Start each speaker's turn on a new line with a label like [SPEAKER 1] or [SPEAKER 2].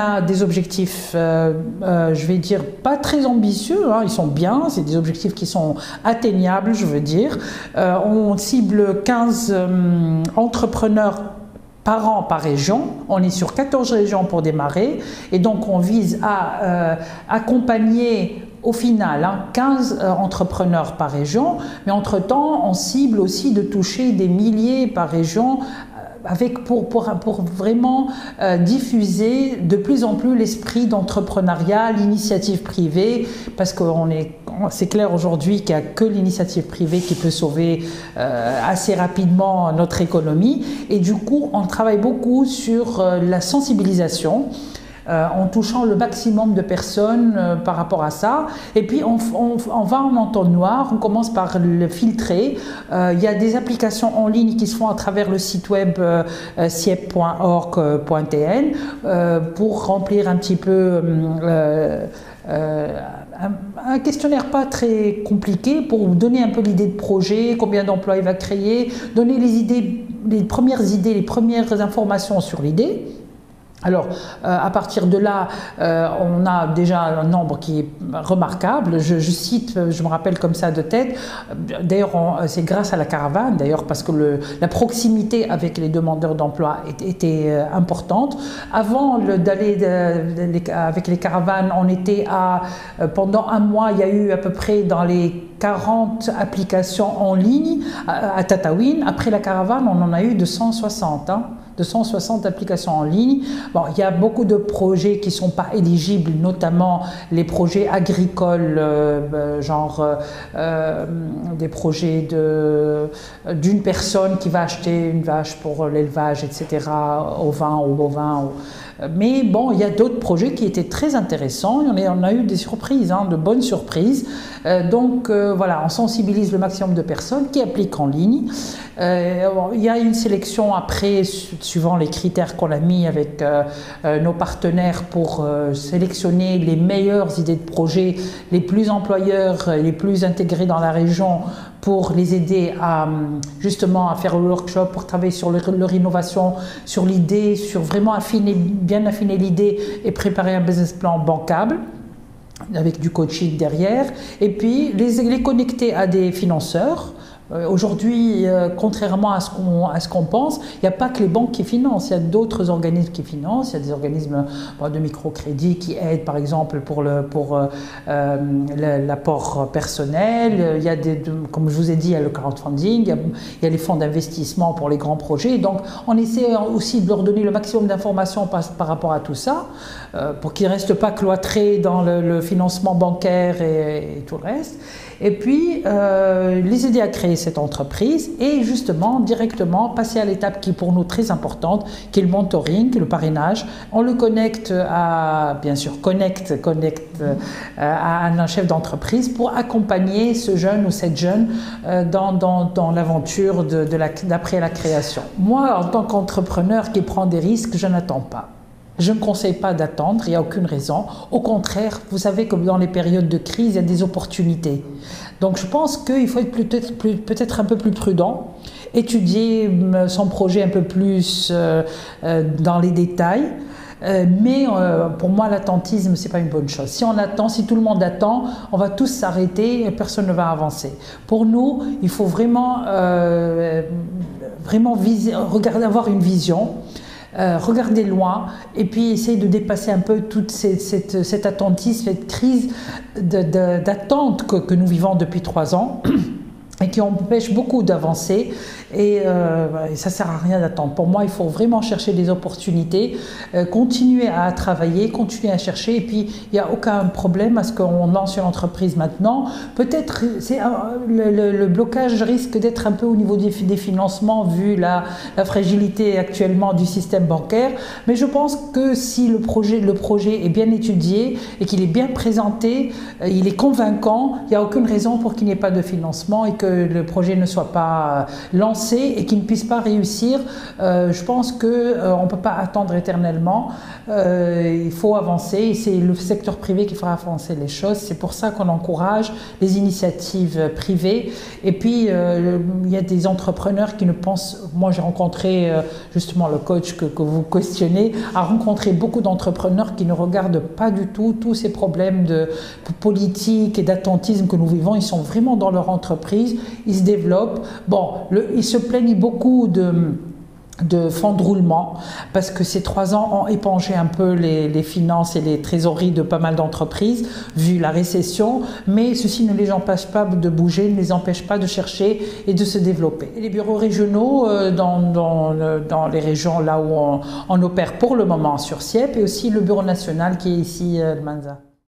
[SPEAKER 1] a des objectifs, je vais dire, pas très ambitieux, hein, ils sont bien, c'est des objectifs qui sont atteignables, je veux dire. On cible 15 entrepreneurs par an, par région. On est sur 14 régions pour démarrer et donc on vise à accompagner au final 15 entrepreneurs par région, mais entre-temps on cible aussi de toucher des milliers par région pour vraiment diffuser de plus en plus l'esprit d'entrepreneuriat, l'initiative privée, parce que c'est clair aujourd'hui qu'il n'y a que l'initiative privée qui peut sauver assez rapidement notre économie. Et du coup, on travaille beaucoup sur la sensibilisation, en touchant le maximum de personnes par rapport à ça. Et puis on va en entonnoir, on commence par le filtrer. Il y a des applications en ligne qui se font à travers le site web siep.org.tn pour remplir un petit peu un questionnaire pas très compliqué pour donner un peu l'idée de projet, combien d'emplois il va créer, donner les premières idées, les premières informations sur l'idée. Alors, à partir de là, on a déjà un nombre qui est remarquable. Je cite, je me rappelle comme ça de tête, d'ailleurs c'est grâce à la caravane, d'ailleurs parce que la proximité avec les demandeurs d'emploi était importante. Avant d'aller avec les caravanes, on était pendant un mois, il y a eu à peu près dans les 40 applications en ligne à Tataouine. Après la caravane, on en a eu 260. 260 applications en ligne. Bon, il y a beaucoup de projets qui ne sont pas éligibles, notamment les projets agricoles, des projets d'une personne qui va acheter une vache pour l'élevage, etc., ovin ou bovin. Mais bon, il y a d'autres projets qui étaient très intéressants. On a eu des surprises, de bonnes surprises. Donc voilà, on sensibilise le maximum de personnes qui appliquent en ligne. Il y a une sélection après, suivant les critères qu'on a mis avec nos partenaires pour sélectionner les meilleures idées de projets, les plus employeurs, les plus intégrés dans la région, pour les aider justement à faire le workshop, pour travailler sur leur innovation, sur l'idée, sur vraiment bien affiner l'idée et préparer un business plan bancable, avec du coaching derrière, et puis les connecter à des financeurs. Aujourd'hui, contrairement à ce qu'on pense, il n'y a pas que les banques qui financent, il y a d'autres organismes qui financent, il y a des organismes de microcrédit qui aident par exemple pour l'apport personnel, il y a comme je vous ai dit, il y a le crowdfunding, il y a les fonds d'investissement pour les grands projets, donc on essaie aussi de leur donner le maximum d'informations par rapport à tout ça, pour qu'ils ne restent pas cloîtrés dans le financement bancaire et tout le reste. Et puis les aider à créer cette entreprise et justement directement passer à l'étape qui est pour nous très importante, qui est le mentoring, le parrainage. On le connecte à un chef d'entreprise pour accompagner ce jeune ou cette jeune dans l'aventure d'après la création. Moi, en tant qu'entrepreneur qui prend des risques, je n'attends pas. Je ne conseille pas d'attendre, il n'y a aucune raison. Au contraire, vous savez que dans les périodes de crise, il y a des opportunités. Donc je pense qu'il faut être peut-être un peu plus prudent, étudier son projet un peu plus dans les détails. Mais pour moi, l'attentisme, ce n'est pas une bonne chose. Si on attend, si tout le monde attend, on va tous s'arrêter et personne ne va avancer. Pour nous, il faut vraiment avoir une vision. Regarder loin et puis essayer de dépasser un peu toute cet attentisme, cette crise d'attente que nous vivons depuis 3 ans et qui empêche beaucoup d'avancer et ça ne sert à rien d'attendre. Pour moi, il faut vraiment chercher des opportunités, continuer à travailler, continuer à chercher et puis il n'y a aucun problème à ce qu'on lance une entreprise maintenant. Peut-être le blocage risque d'être un peu au niveau des financements vu la fragilité actuellement du système bancaire, mais je pense que si le projet est bien étudié et qu'il est bien présenté, il est convaincant, il n'y a aucune raison pour qu'il n'y ait pas de financement et que le projet ne soit pas lancé et qu'il ne puisse pas réussir. Je pense qu'on ne peut pas attendre éternellement. Il faut avancer et c'est le secteur privé qui fera avancer les choses. C'est pour ça qu'on encourage les initiatives privées. Et puis, il y a des entrepreneurs qui ne pensent... Moi, j'ai rencontré justement le coach que vous questionnez, a rencontré beaucoup d'entrepreneurs qui ne regardent pas du tout tous ces problèmes de politique et d'attentisme que nous vivons. Ils sont vraiment dans leur entreprise, ils se développent. Bon, ils se plaignent beaucoup de fonds de roulement parce que ces 3 ans ont épongé un peu les finances et les trésoreries de pas mal d'entreprises vu la récession, mais ceci ne les empêche pas de bouger, ne les empêche pas de chercher et de se développer. Et les bureaux régionaux dans les régions là où on opère pour le moment sur Sieppe et aussi le bureau national qui est ici à Manza.